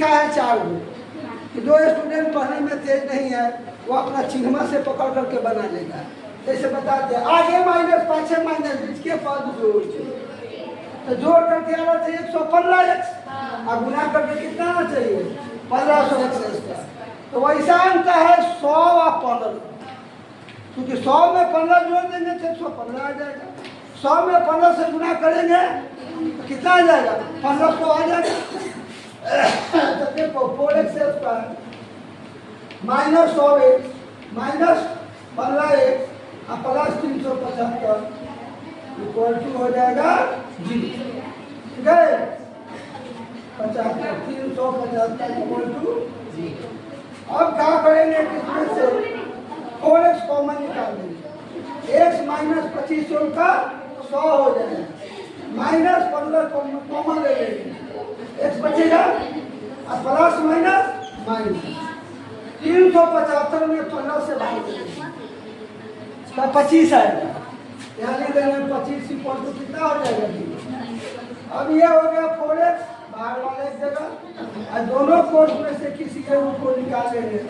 लिखा है 4 गो कि जो स्टूडेंट पढ़ने में तेज नहीं है वो अपना चिन्हवा से पकड़ करके बना लेगा। जैसे बताते हैं आगे माइनस पाछे माइनस इसके पद जोड़, तो जोड़ करके आना चाहिए 115x और गुना करके कितना आना चाहिए 1500x। तो वैसा अंक है 100 और 15, क्योंकि 100 में 15 जोड़ देंगे तो 115 आ जाएगा। 100 में 15 से गुना करेंगे तो कितना आ जाएगा 1500 आ जाएगा। तो देखो 4x² minus 100x minus 15x और प्लस 375 इक्वल टू हो जाएगा 0। ठीक है 75 375 इक्वल टू 0। अब क्या करेंगे किसमें से 4x कॉमन निकाल देंगे, x माइनस 25 का 100 हो जाएगा, माइनस 15 कॉमन ले लेंगे, x बचेगा और प्लस माइनस माइनस 375 में 15 से भाग देंगे तो 25 आएगा। यहाँ लिख देंगे 25 इक्वल टू कितना हो जाएगा। अब ये हो गया 4x बाहर वाले एक जगह और दोनों कोर्स में से किसी के रूप को निकाल लेंगे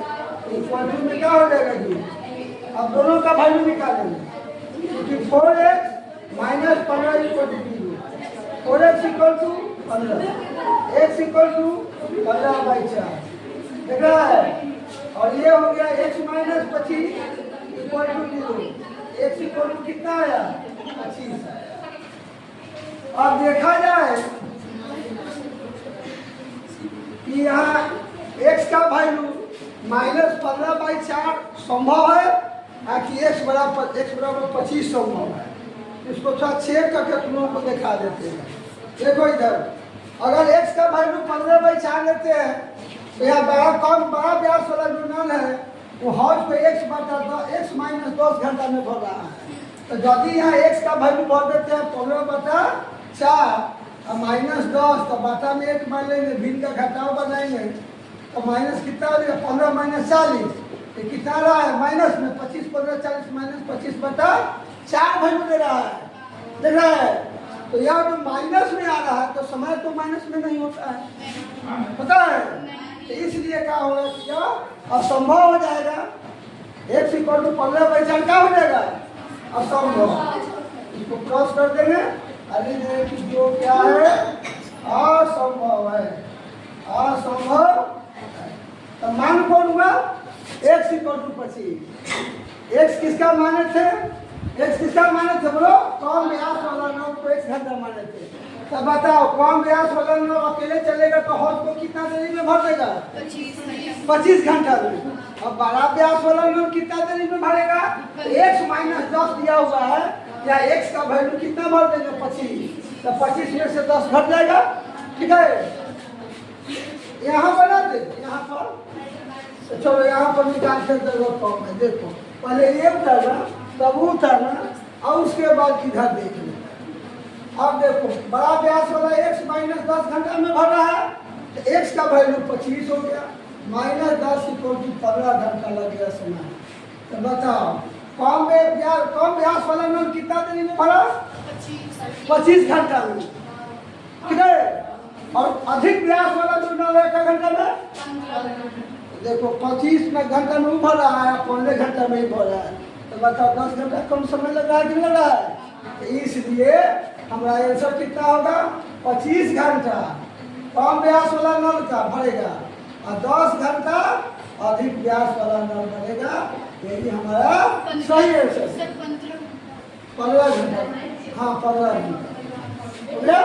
इक्वल टू में क्या हो जाएगा जी। अब दोनों का वैल्यू निकालेंगे क्योंकि 4x minus 15 equal to 0, 4x equal to 15, x equal to 15/4 देख रहा है। और ये हो गया x minus 25 equal to 0, x equal to कितना आया 25। अब देखा जाए कि यहाँ x का वैल्यू माइनस 15/4 संभव है कि x बराबर 25 संभव है। इसको थोड़ा चेक करके तुम लोगों को दिखा देते हैं। देखो इधर अगर x का वैल्यू 15/4 लेते हैं तो यहाँ बड़ा व्यास वाला जो नल है वो हॉज पे x बटा x माइनस 10 घंटा में भर रहा है। तो यदि यहाँ x का वैल्यू भर देते हैं 15/4 और माइनस 10 तो बटा में 1 मान लेंगे, भिन्न का घटाव बनाएंगे तो माइनस कितना हो जाएगा 15 माइनस 40 तो कितना रहा है माइनस में 25 15 40 माइनस 25/4 वैल्यू दे रहा है, देख रहा है। तो यहाँ जो माइनस में आ रहा है तो समय तो माइनस में नहीं होता है, पता है। तो इसलिए क्या होगा क्या असंभव हो जाएगा। x इक्वल टू 15/4 क्या हो जाएगा असंभव। इसको क्रॉस कर देंगे अरे कि जो क्या है असंभव है, असंभव। तो मान कौन हुआ x इक्वल टू 25। x किसका माने थे, x किसका माने थे बोलो कम व्यास वाला नौ को 1 घंटा माने थे। तो बताओ कम व्यास वाला नौ अकेले चलेगा तो हौज को कितना देरी में भर देगा 25 घंटा में। अब बड़ा व्यास वाला नौ कितना देरी में भरेगा x माइनस 10 दिया हुआ है या x का वैल्यू कितना भर देंगे 25, तो 25 में से 10 घट जाएगा। ठीक है यहाँ बना दे यहाँ पर। तो चलो यहाँ पर निकालते जरूरत कम है। देखो पहले ये उतरना तब उतरना और उसके बाद इधर देख लो। अब देखो बड़ा व्यास वाला x माइनस 10 घंटा में भर रहा है तो x का वैल्यू 25 हो गया, माइनस 10 इक्वल टू 15 घंटा लग गया समय। तो बताओ कम व्यास वाला नल कितना देरी में भरा 25 घंटा में। ठीक है और अधिक व्यास वाला जो नल है 1 घंटा में देखो 25 में घंटा में भर रहा है 15 घंटा में ही भर रहा है। तो बताओ 10 घंटा कम समय लग रहा है कि लग रहा है। तो इसलिए हमारा आंसर कितना होगा 25 घंटा कम व्यास वाला नल का भरेगा और 10 घंटा अधिक व्यास वाला नल भरेगा। यही हमारा सही आंसर 15 घंटा। हाँ 15 घंटा हो गया।